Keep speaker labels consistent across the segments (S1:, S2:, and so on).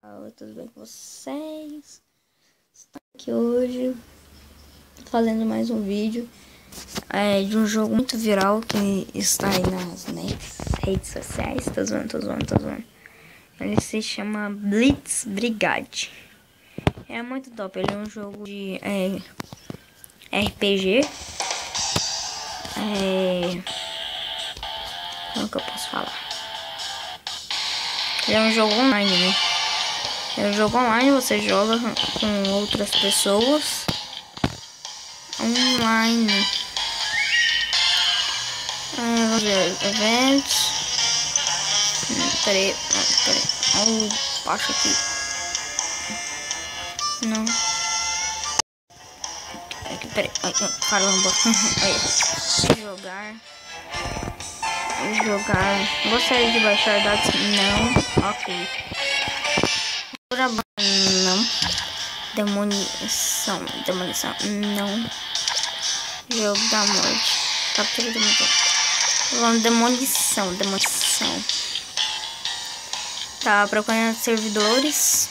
S1: Oi, tudo bem com vocês? Estou aqui hoje fazendo mais um vídeo de um jogo muito viral que está aí nas redes sociais. Tô zoando. Ele se chama Blitz Brigade. É muito top, ele é um jogo de RPG. Como que eu posso falar? Ele é um jogo online, né? É um jogo online, você joga com outras pessoas online. Vamos ver, eventos. Peraí. Baixo aqui. Não. Aqui, peraí. Caramba. Jogar. Gostaria de baixar dados? Não. Ok. Não. Demolição. Não. Jogo da morte. Captura da morte. Demolição. Tá procurando servidores.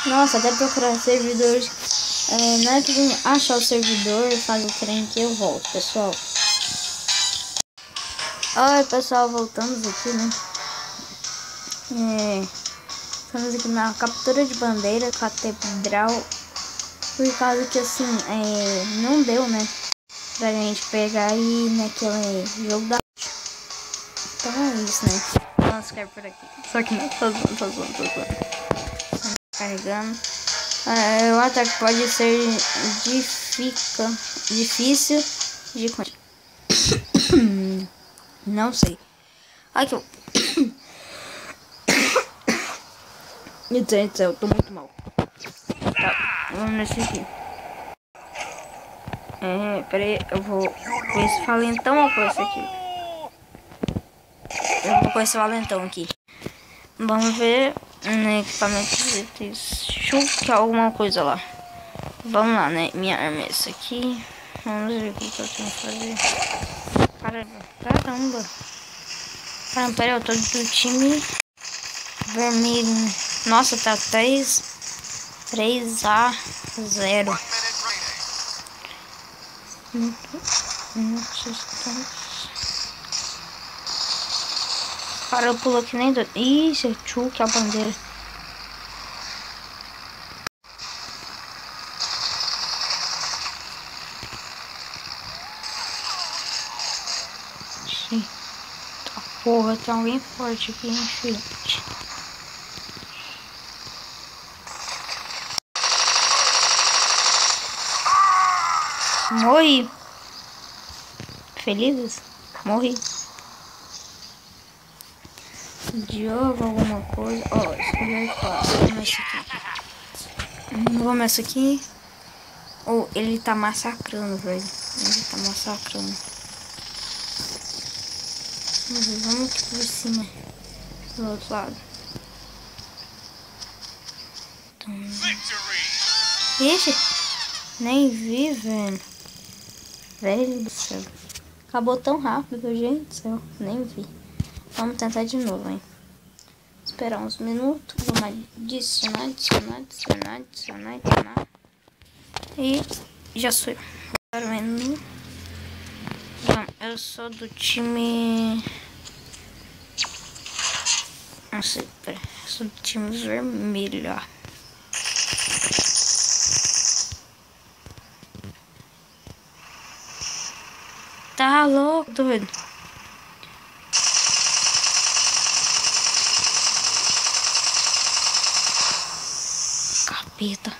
S1: Nossa, até procurar servidores. Na hora que eu achar o servidor, faz o trem que eu volto, pessoal. Oi, pessoal, voltamos aqui, né? Estamos aqui na captura de bandeira catedral. Por causa que assim, não deu, né? Pra gente pegar e naquele jogo da... Então é isso, né? Vamos ficar por aqui. Só que não, tô zoando. Carregando. O ataque pode ser difícil de... Não sei. Aqui, meu Deus do céu, eu tô muito mal. Tá, vamos nesse aqui. Peraí, eu vou com esse valentão ou com esse aqui? Eu vou com esse valentão aqui. Vamos ver equipamento de chute, alguma coisa lá. Vamos lá, né? Minha arma é essa aqui. Vamos ver o que eu tenho que fazer. Caramba. Peraí, eu tô do time vermelho. Nossa, tá 3-0. Cara, eu pulo que nem doido. Ih, seu tchu, que é a bandeira. Sim. Tá, porra, tem alguém forte aqui em frente. Morri. Felizes? Morri. Diogo, alguma coisa. Escolher fácil. Vamos essa aqui. Ele tá massacrando, velho. Vamos aqui por cima. Do outro lado. Ixi. Nem vi, velho. Velho do céu. Acabou tão rápido, gente do céu. Nem vi. Vamos tentar de novo, hein. Esperar uns minutos. Vamos adicionar. E já sou eu. Agora o menu. Eu sou do time... Não sei, peraí. Eu sou do time vermelho, ó. Tá louco, doido. Capeta.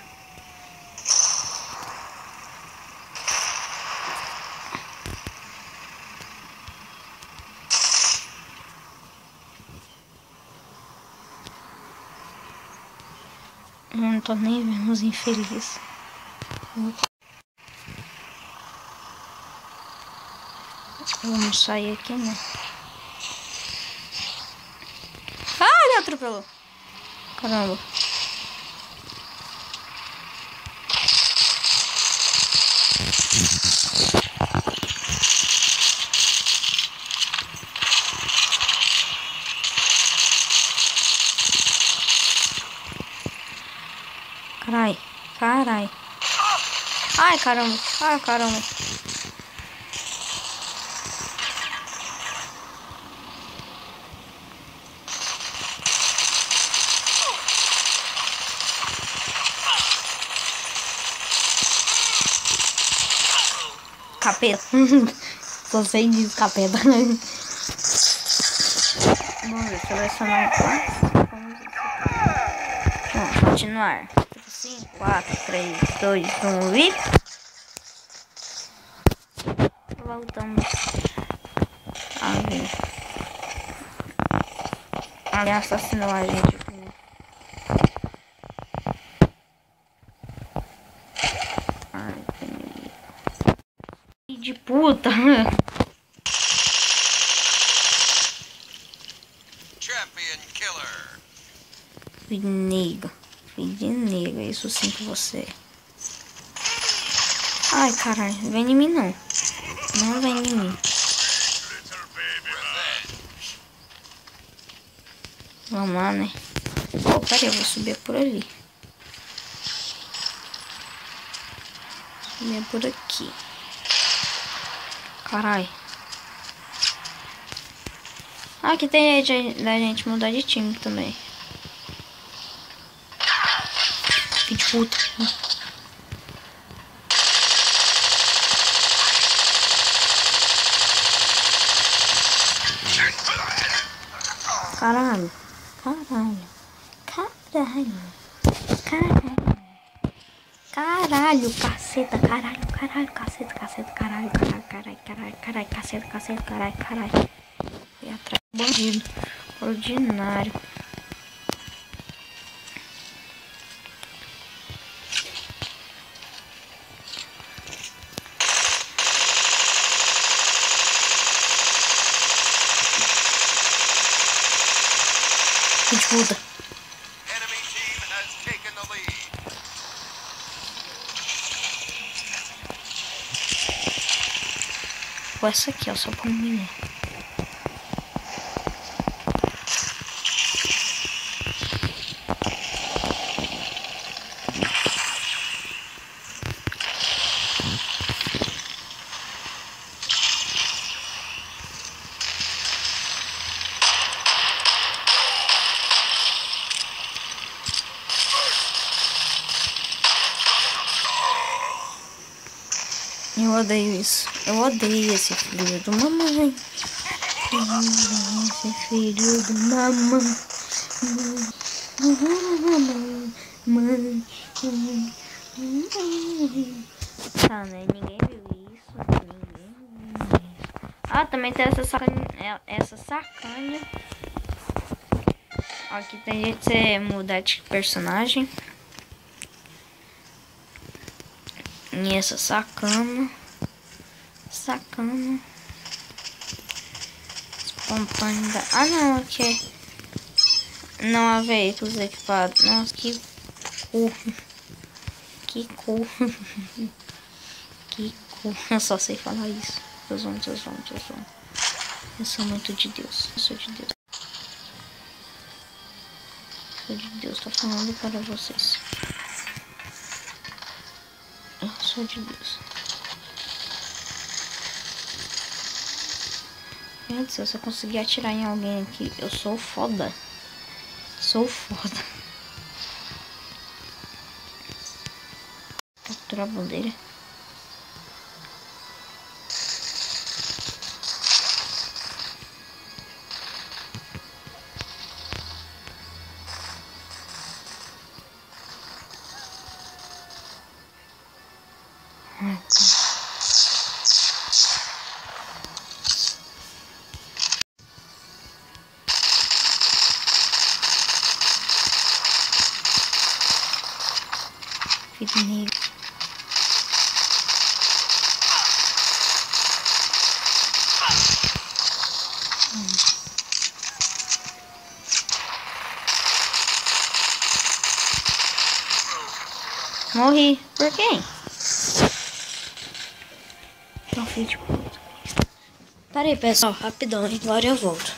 S1: Eu não tô nem vendo os infelizes. Vamos sair aqui, né? Ah, ele atropelou. Caramba. Carai, carai. Ai, caramba. Ai, caramba. Capeta. Só sei disso, capeta. Vamos ver, selecionar o passo. Vamos continuar. 5, 4, 3, 2, 1 e... Voltamos a ver. Ele assassinou a gente aqui, né? Ai, que de puta.
S2: Champion Killer.
S1: Filho de nega. Filho de nega. Isso sim que você é. Ai, caralho. Vem em mim, não. Não vem em mim. Vamos lá, né? Oh, peraí, eu vou subir por ali. Subir por aqui. Caralho. Ah, aqui tem jeito da gente mudar de time também. Filho de puta. Caralho. Caralho. Caralho. Caralho. Caralho, caceta, caralho, caralho, caceta, caceta, caralho, caralho, caralho, caralho, caralho, caceta, caceta, caralho, caralho. Fui atrás do bandido. Ordinário. Que puta.
S2: Enemy team has taken the lead.
S1: Vou essa aqui, ó, só pra mim. Eu odeio isso. Eu odeio esse filho do mamãe. Eu odeio esse filho do mamãe. Tá, né? Ninguém viu isso. Ninguém viu isso. Ah, também tem essa sacanha. Essa sacanha. Aqui tem jeito de você mudar de personagem. E essa sacana. Sacana. Espontânea. Ah, não, ok. Não há veículos equipados. Nossa, que cu. Que cu. Que cu. Eu só sei falar isso. Deus vamos, Deus vamos, Deus vamos. Eu sou muito de Deus. Eu sou de Deus. Eu sou de Deus. Tô falando para vocês. Eu sou de Deus. Meu Deus, se eu conseguir atirar em alguém aqui, eu sou foda. Sou foda. Capturar a bandeira. Ai, cara. Kid Negro. Morri. Por quem? Não, filho de puta. Pera aí, pessoal. Rapidão, hein? Agora eu volto.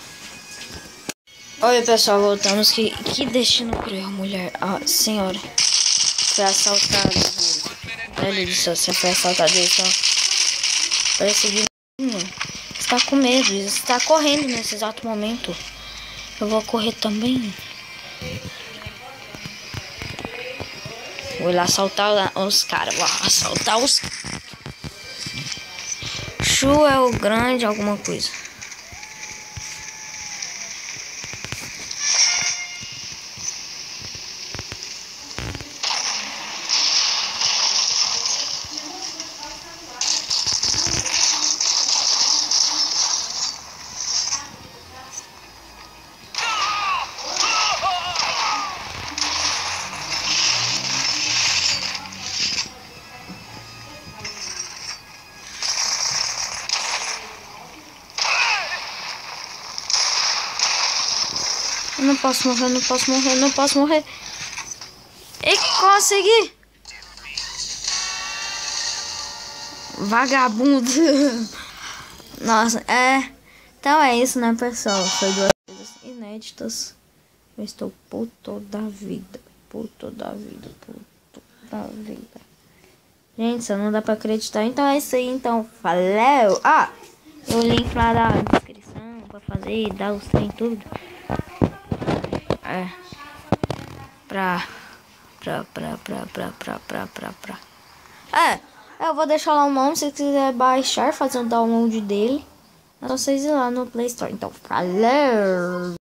S1: Oi, pessoal. Voltamos. Que destino cruel, mulher. A senhora foi assaltada. Olha isso. Você foi assaltada. Então, perseguindo. Você está com medo. Você está correndo nesse exato momento. Eu vou correr também. Vou lá assaltar os caras. Vou assaltar os... Chu é o grande alguma coisa. Eu não posso morrer, não posso morrer, não posso morrer. E consegui! Vagabundo! Nossa, então é isso, né, pessoal? Foi 2 coisas inéditas. Eu estou puto da vida. Puto da vida, puto da vida. Gente, isso não dá pra acreditar. Então é isso aí, então. Valeu! Ah! O link lá da descrição pra fazer, dar os trem tudo. Eu vou deixar lá o nome, se você quiser baixar, fazer um download dele. É só vocês ir lá no Play Store. Então, valeu!